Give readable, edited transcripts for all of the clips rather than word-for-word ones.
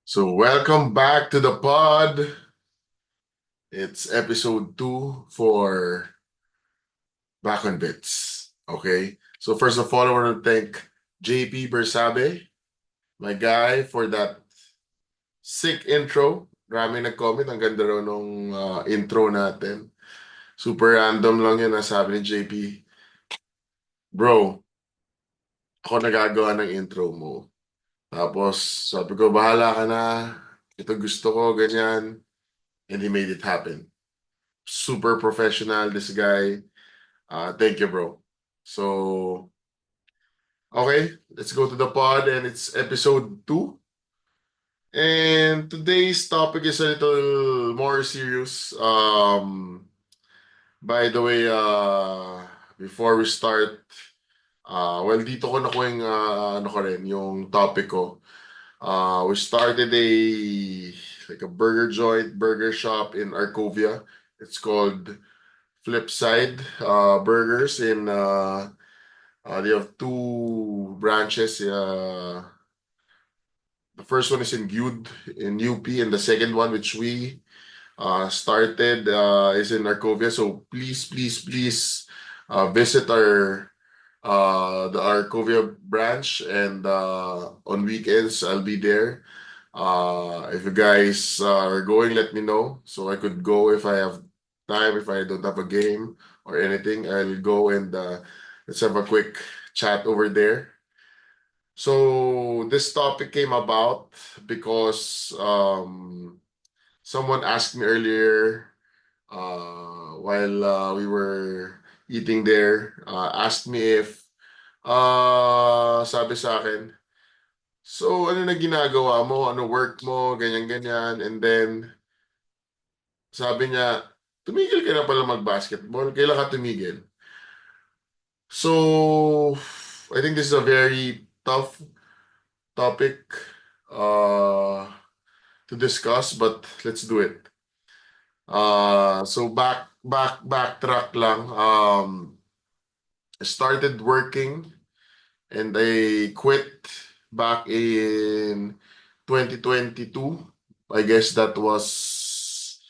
So, welcome back to the pod. It's episode 2 for Back on Bits. Okay. So, first of all, I want to thank JP Bersabe, my guy, for that sick intro. Maraming nag-comment. Ang ganda raw nung intro natin. Super random lang yun. Nasabi ni JP, bro, ako nagagawa ng intro mo. Tapos, sabi ko, bahala ka na. Ito gusto ko, ganyan. And he made it happen. Super professional, this guy. Thank you, bro. So, okay, let's go to the pod, and it's episode 2. And today's topic is a little more serious. By the way, before we start, well, dito ko nakuha yung, ano ko rin, yung topic ko. We started like a burger joint, burger shop in Arcovia. It's called Flipside Burgers in they have two branches. The first one is in Gude in UP, and the second one, which we started, is in Arcovia. So please visit the Arcovia branch, and on weekends I'll be there. If you guys are going, let me know so I could go if I have time. If I don't have a game or anything, I'll go and let's have a quick chat over there. So this topic came about because someone asked me earlier while we were eating there, asked me if sabi sa akin, so ano na ginagawa mo? Ano work mo? Ganyan-ganyan. And then sabi niya, tumigil ka na pala mag-basketball. Kailan ka tumigil? So I think this is a very tough topic uh, to discuss, but let's do it. So backtrack lang. I started working and I quit back in 2022. I guess that was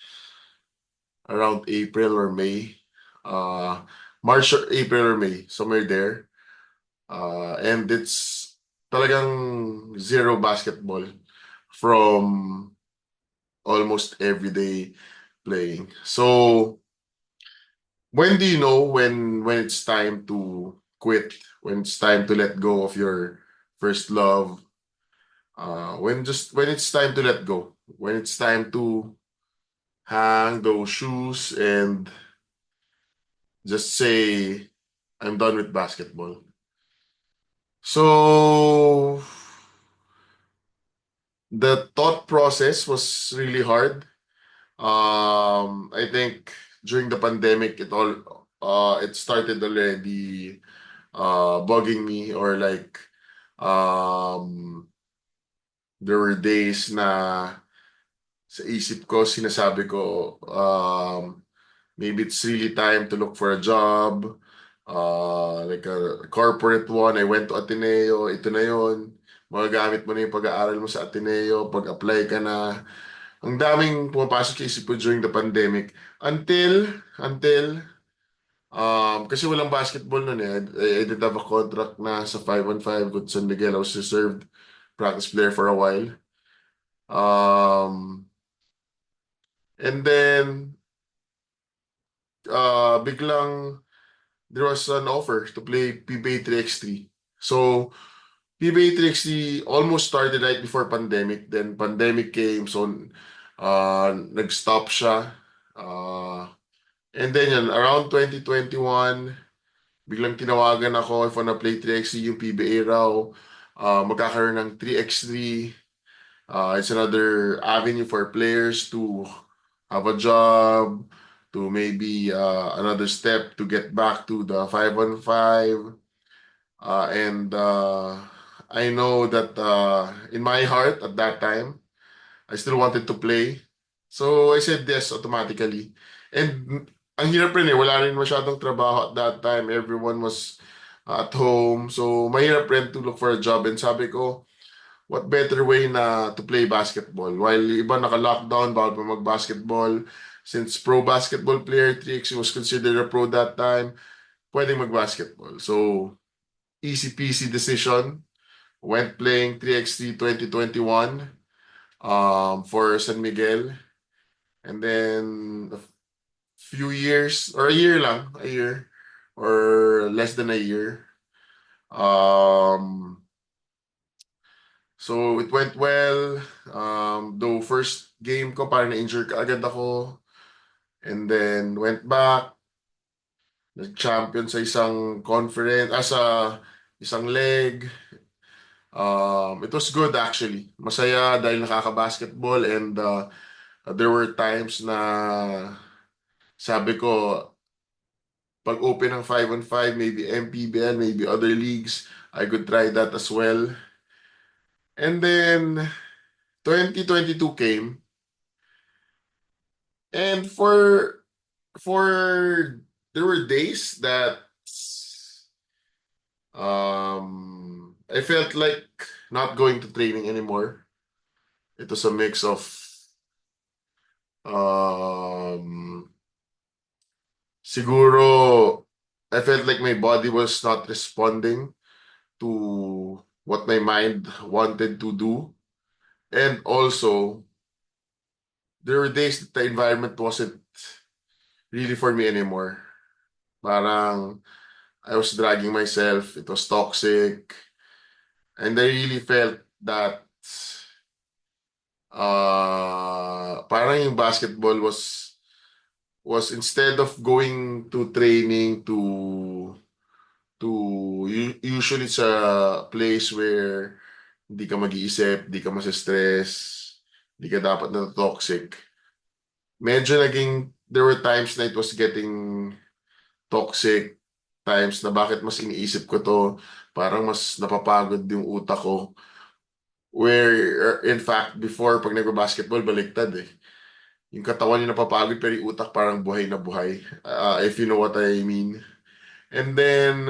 around April or May. March or April or May, somewhere there. And it's talagang zero basketball from almost every day playing. So when do you know when it's time to quit? When it's time to let go of your first love? When it's time to let go? When it's time to hang those shoes and just say, I'm done with basketball. So the thought process was really hard. I think during the pandemic, it started already bugging me, or like um there were days na sa isip ko sinasabi ko, maybe it's really time to look for a job, like a corporate one. I went to Ateneo, ito na yun, magagamit mo na yung pag-aaral mo sa Ateneo, pag-apply ka na. Ang daming pumapasok sa isip ko during the pandemic, until kasi walang basketball nun eh. I did have a contract na sa 5-on-5 with San Miguel. I was reserved practice player for a while. And then biglang there was an offer to play PBA 3x3. So PBA 3x3 almost started right before pandemic. Then pandemic came, so nag-stop siya. And then yan, around 2021, biglang tinawagan ako if wanna play 3x3, yung PBA raw. Magkakaroon ng 3x3. It's another avenue for players to have a job, to maybe another step to get back to the 5-on-5. And I know that in my heart at that time, I still wanted to play. So I said yes automatically. And ang hirap rin eh, wala rin masyadong trabaho at that time. Everyone was at home. So mahirap rin to look for a job. And sabi ko, what better way na to play basketball? While yung iba naka-lockdown, bawal pa mag-basketball. Since pro basketball player, 3x was considered a pro that time, pwedeng mag-basketball. So, easy peasy decision. Went playing 3x3 2021 for San Miguel. And then a few years, or a year lang, a year, or less than a year. So it went well. Though first game ko, parang na-injure ka agad ako. And then went back. Nag-champion sa isang conference, isang leg. It was good actually. Masaya dahil nakaka-basketball and there were times na sabi ko, pag open ng 5-on-5, maybe MPBL, maybe other leagues, I could try that as well. And then 2022 came, and for there were days that I felt like not going to training anymore. It was a mix of um siguro I felt like my body was not responding to what my mind wanted to do. And also, there were days that the environment wasn't really for me anymore. Parang I was dragging myself, it was toxic, and I really felt that parang yung basketball was instead of going to training usually it's a place where hindi ka mag-iisip, hindi ka masa-stress, hindi ka dapat na toxic. Medyo there were times na it was getting toxic, times na bakit mas iniisip ko to, parang mas napapagod yung utak ko. Where, in fact, before, pag nagbabasketball, baliktad eh. Yung katawan yung napapagod, pero yung utak parang buhay na buhay. If you know what I mean. And then,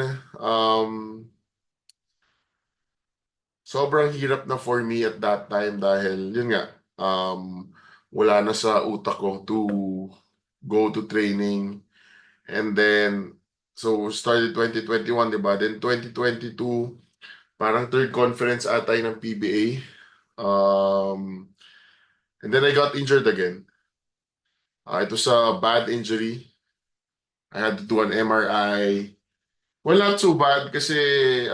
sobrang hirap na for me at that time dahil, yun nga, wala na sa utak ko to go to training. And then, so started 2021, di ba? Then 2022, parang third conference ata yun ng PBA. And then I got injured again. It was a bad injury. I had to do an MRI. Well, not so bad kasi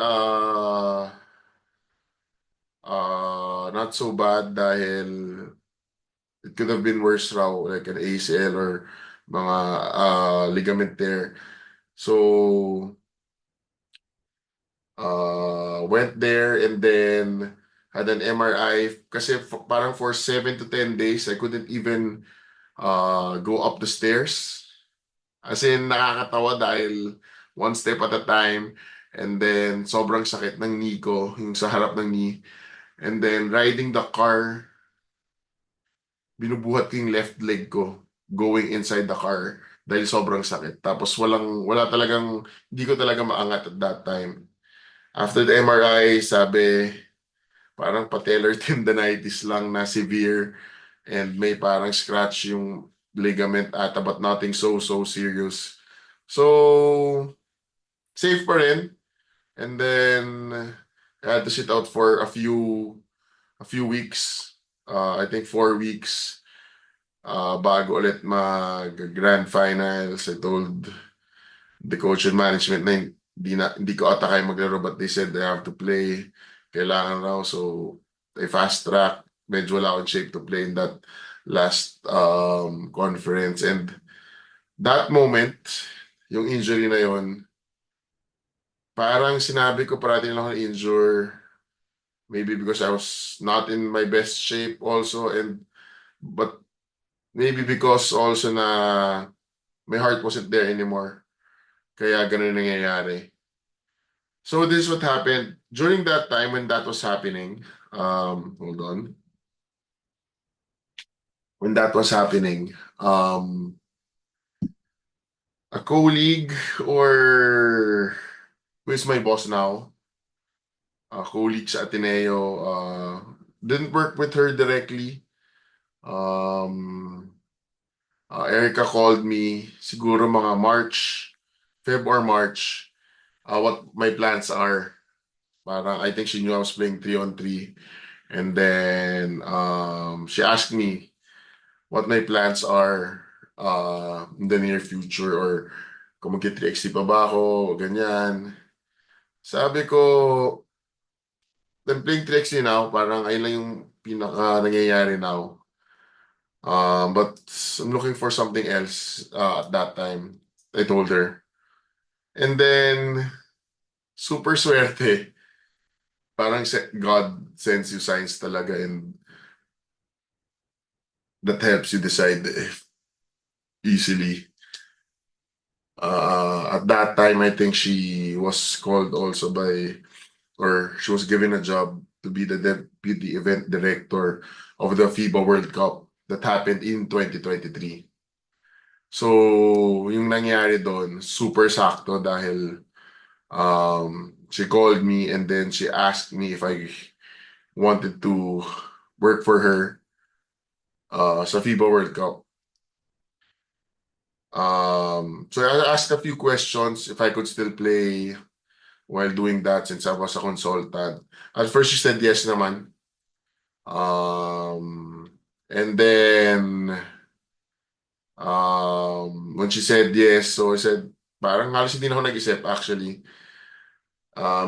not so bad dahil it could have been worse raw, like an ACL or mga ligament tear. So, went there and then had an MRI kasi parang for 7 to 10 days I couldn't even go up the stairs. As in nakakatawa dahil one step at a time, and then sobrang sakit ng knee ko, yung sa harap ng knee. And then riding the car, binubuhat ko yung left leg ko going inside the car dahil sobrang sakit. Tapos wala talagang, hindi ko talaga maangat at that time. After the MRI, sabi, parang patellar tendonitis lang na severe and may parang scratch yung ligament ata but nothing so serious. So, safe pa rin. And then, I had to sit out for a few weeks. I think 4 weeks. Bago ulit mag-grand finals. I told the coach and management na hindi ko ata kaya maglaro but they said I have to play. Kailangan raw. So, I fast track. Medyo wala akong shape to play in that last conference. And that moment, yung injury na yon, parang sinabi ko parati lang ako injure. Maybe because I was not in my best shape also, but maybe because also na my heart wasn't there anymore. Kaya ganun nangyayari. So this is what happened during that time when that was happening. Hold on. When that was happening, a colleague or who is my boss now, colleague sa Ateneo. Didn't work with her directly. Um, Erica called me siguro mga Feb or March, what my plans are. Parang I think she knew I was playing 3-on-3. And then she asked me what my plans are in the near future, or kung mag-3XT pa ba ako, ganyan. Sabi ko, I'm playing 3XT now, parang ayun lang yung pinaka nangyayari now. But I'm looking for something else at that time, I told her. And then, super swerte. Parang God sends you signs talaga, and that helps you decide if easily. At that time, I think she was called also by, or she was given a job to be the deputy event director of the FIBA World Cup that happened in 2023. So, yung nangyari doon, super sakto dahil she called me and then she asked me if I wanted to work for her sa FIBA World Cup. So I asked a few questions if I could still play while doing that since I was a consultant. At first, she said yes naman. And then when she said yes, so I said, parang halos hindi na ako nag-isip actually.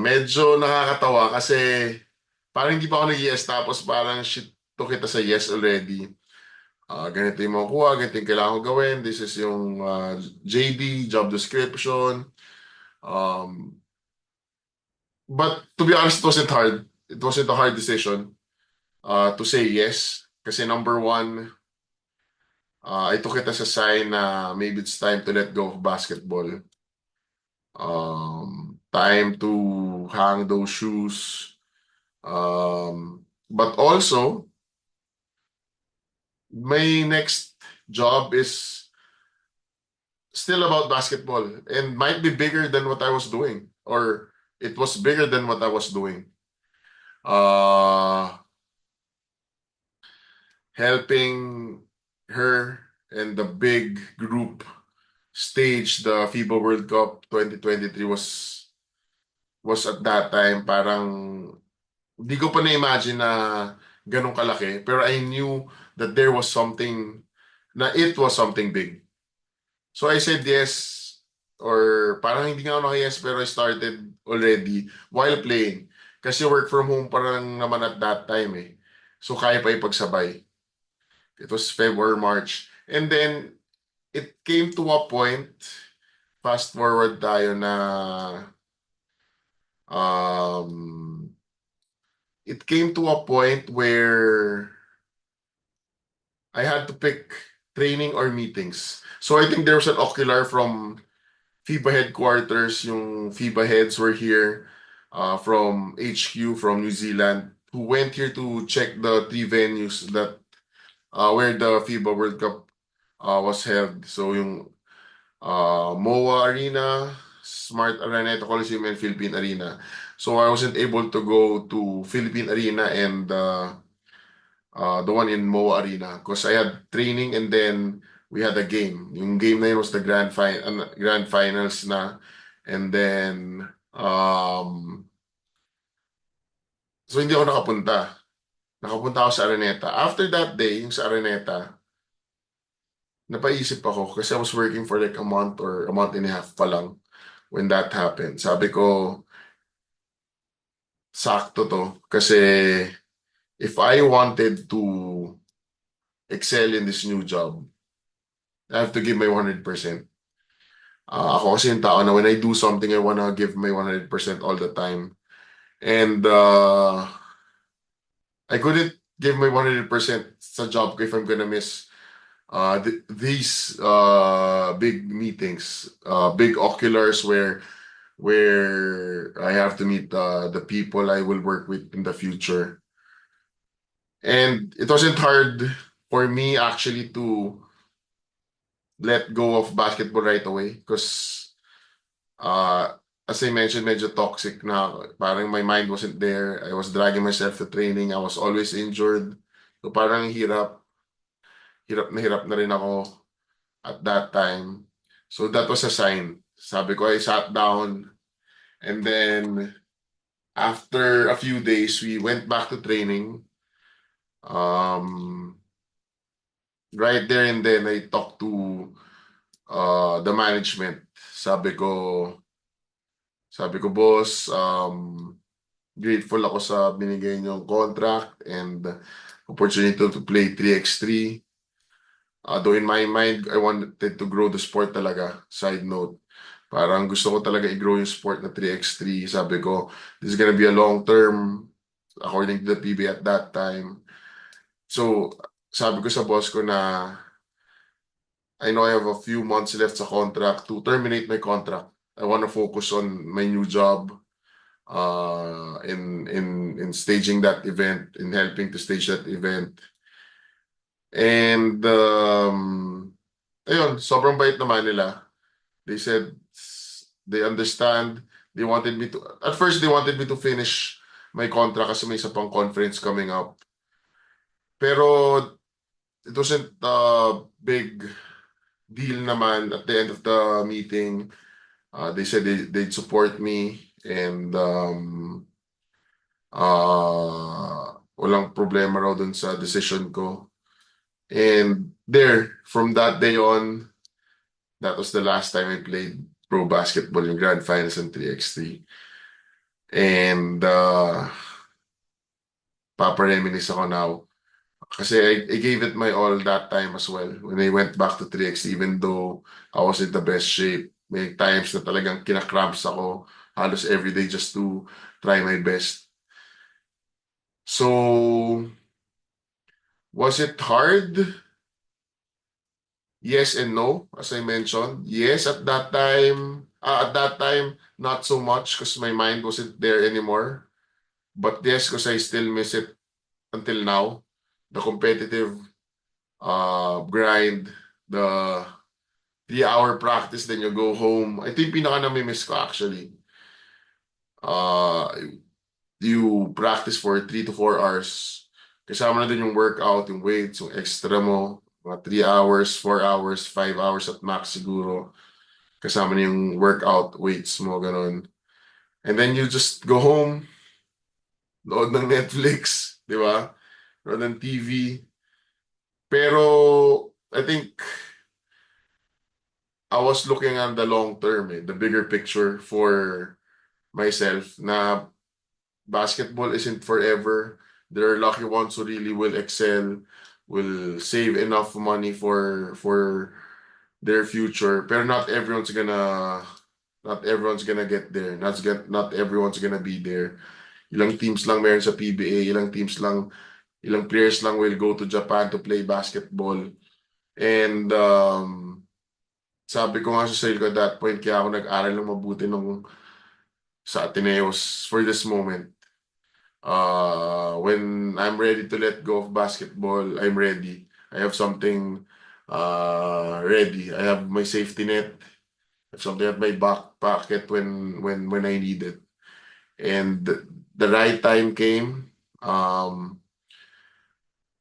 Medyo nakakatawa kasi parang hindi pa ako nag-yes tapos parang she took it as a yes already. Ganito yung makukuha, ganito yung kailangan ko gawin. This is yung JD, job description. Um, but to be honest, it wasn't hard. It wasn't a hard decision to say yes. Kasi number one, I took it as a sign na maybe it's time to let go of basketball. Time to hang those shoes. But also, my next job is still about basketball and might be bigger than what I was doing, or it was bigger than what I was doing. Helping her and the big group stage the FIBA World Cup 2023 was at that time parang hindi ko pa na-imagine na ganun kalaki, pero I knew that there was something, na it was something big. So I said yes, or parang hindi nga ako naka-yes pero I started already while playing. Kasi work from home parang naman at that time eh. So kaya pa ipagsabay. It was February, March. And then it came to a point, fast forward tayo na um, it came to a point where I had to pick training or meetings. So I think there was an ocular from FIBA headquarters. Yung FIBA heads were here from HQ from New Zealand, who went here to check the three venues that where the FIBA World Cup was held. So yung MOA Arena, Smart Araneta Coliseum, and Philippine Arena. So I wasn't able to go to Philippine Arena and the one in MOA Arena because I had training and then we had a game. Yung game na yun was the grand finals na. And then so hindi ako nakapunta. Nakapunta ako sa Araneta. After that day, yung sa Araneta, napaisip ako kasi I was working for like a month or a month and a half pa lang when that happened. Sabi ko, sakto to. Kasi if I wanted to excel in this new job, I have to give my 100%. Ako kasi yung tao na when I do something, I wanna give my 100% all the time. And I couldn't give my 100% sa job ko if I'm gonna miss these big meetings, big oculars where I have to meet the people I will work with in the future. And it wasn't hard for me actually to let go of basketball right away because as I mentioned, medyo toxic na. Parang my mind wasn't there. I was dragging myself to training. I was always injured. So parang hirap na rin ako at that time. So that was a sign. Sabi ko, I sat down and then after a few days, we went back to training. Um, right there and then, I talked to the management. Sabi ko, boss, grateful ako sa binigay niyong contract and opportunity to play 3x3. Though in my mind, I wanted to grow the sport talaga. Side note. Parang gusto ko talaga i-grow yung sport na 3x3. Sabi ko, this is gonna be a long term according to the PB at that time. So, sabi ko sa boss ko na I know I have a few months left sa contract to terminate my contract. I want to focus on my new job in staging that event, in helping to stage that event. And ayun, sobrang bait naman nila. They said they understand. They wanted me to, at first they wanted me to finish my contract kasi may isa pang conference coming up. Pero it wasn't a big deal naman at the end of the meeting. They said they'd support me and walang problema raw dun sa decision ko. And there, from that day on, that was the last time I played pro basketball in Grand Finals and 3x3. And papareminis ako now. Kasi I gave it my all that time as well. When I went back to 3x, even though I was in the best shape, may times na talagang kinakramps ako halos every day just to try my best. So, was it hard? Yes and no, as I mentioned. Yes, at that time, not so much because my mind wasn't there anymore. But yes, because I still miss it until now. The competitive grind, the 3-hour practice, then you go home. Ito yung pinaka nami-miss ko actually. Uh, you practice for 3 to 4 hours. Kasama na din yung workout, yung weights, yung extra mo. Mga 3 hours, 4 hours, 5 hours at max siguro. Kasama na yung workout, weights mo, ganun. And then you just go home, load ng Netflix, di ba? Load ng TV. Pero I think I was looking at the long term, the bigger picture for myself na basketball isn't forever. There are lucky ones who really will excel, will save enough money for their future. Pero not everyone's gonna get there. Not everyone's gonna be there. Ilang teams lang meron sa PBA, ilang players lang will go to Japan to play basketball. And sabi ko nga sa sarili ko at that point, kaya ako nag-aral ng mabuti sa Ateneos for this moment. When I'm ready to let go of basketball, I'm ready. I have something ready. I have my safety net. I have something at my back pocket when I need it. And the right time came.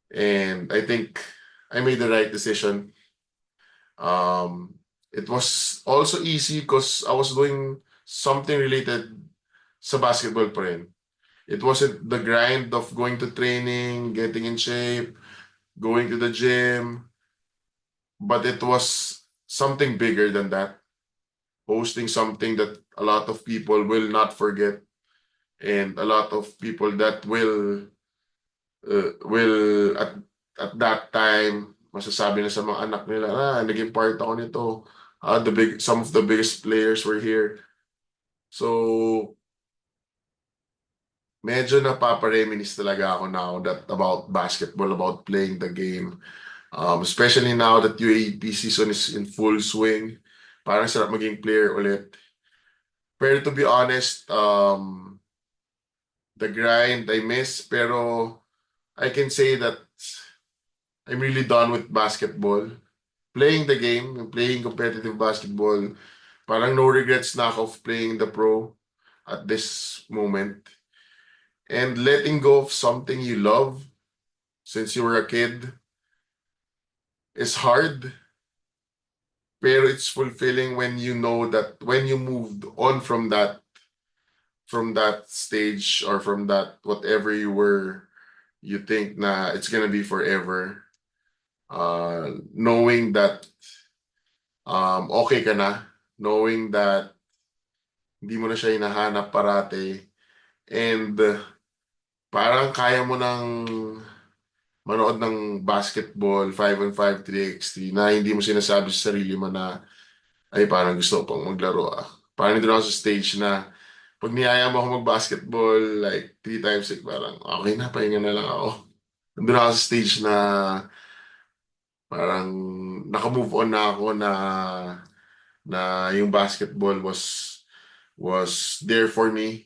And I think I made the right decision. It was also easy because I was doing something related sa basketball pa rin. It wasn't the grind of going to training, getting in shape, going to the gym, but it was something bigger than that. Hosting something that a lot of people will not forget and a lot of people that will at that time masasabi na sa mga anak nila, naging part ako nito. Some of the biggest players were here. So, medyo napapareminis talaga ako now about basketball, about playing the game. Especially now that UAP season is in full swing. Parang sarap maging player ulit. Pero to be honest, the grind I miss, pero I can say that I'm really done with basketball. Playing the game, playing competitive basketball, Parang no regrets na of playing the pro at this moment. And letting go of something you love since you were a kid is hard, pero it's fulfilling when you know that when you moved on from that stage or from that whatever you were, you think na it's gonna be forever. Knowing that okay ka na, knowing that hindi mo na siya hinahanap parati, and parang kaya mo ng manood ng basketball 5-on-5 3x3 na hindi mo sinasabi sa sarili mo na ay parang gusto ko pang maglaro ah. Parang nandun ako sa stage na pag niyaya mo ako mag-basketball like 3 times a week, parang okay na, pahinga na lang ako. Nandun ako sa stage na parang naka-move on na ako na yung basketball was there for me.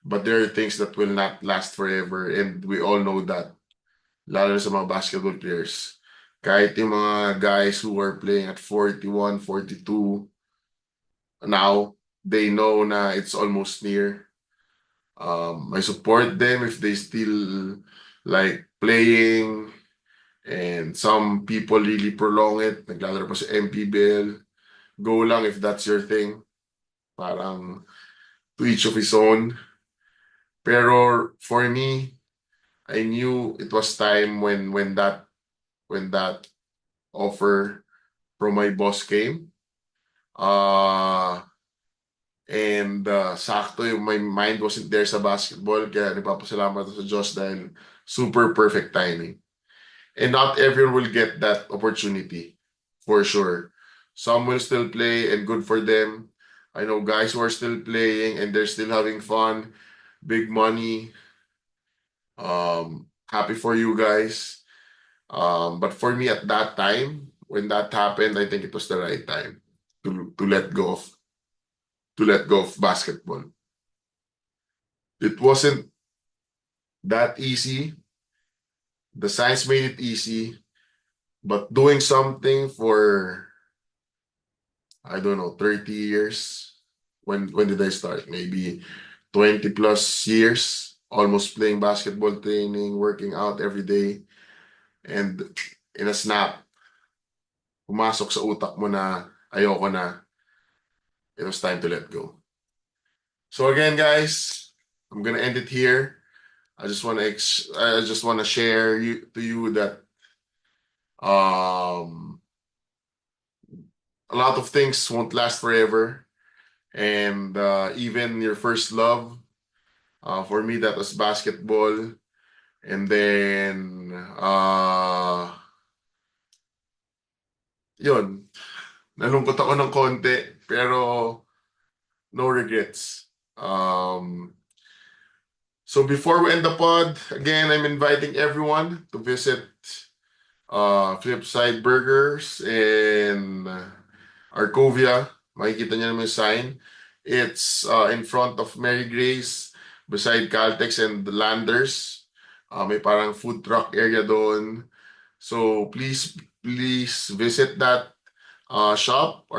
But there are things that will not last forever and we all know that. Lalo na sa mga basketball players. Kahit yung mga guys who are playing at 41, 42, now, they know na it's almost near. I support them if they still like playing, and some people really prolong it. Naglalaro pa sa MPBL. Go lang if that's your thing. Parang to each of his own. Pero for me, I knew it was time when that offer from my boss came. Sakto yung my mind wasn't there sa basketball, kaya nagpapasalamat ako sa Diyos dahil super perfect timing. And not everyone will get that opportunity, for sure. Some will still play and good for them. I know guys who are still playing and they're still having fun, big money. Happy for you guys. But for me at that time, when that happened, I think it was the right time to let go of basketball. It wasn't that easy. The science made it easy, but doing something for I don't know 30 years. When did I start? Maybe 20 plus years, almost playing basketball, training, working out every day, and in a snap, pumasok sa utak mo na ayoko na. It was time to let go. So again, guys, I'm gonna end it here. I just wanna share to you that um, a lot of things won't last forever, and even your first love, for me that was basketball, and then yun, nalungkot ako ng konti, pero no regrets. So before we end the pod, again, I'm inviting everyone to visit Flipside Burgers in Arcovia. Makikita niyo naman yung sign. It's in front of Mary Grace, beside Caltex and the Landers. May parang food truck area doon. So please visit that shop,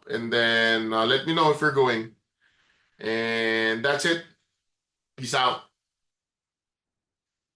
and then let me know if you're going. And that's it. Peace out.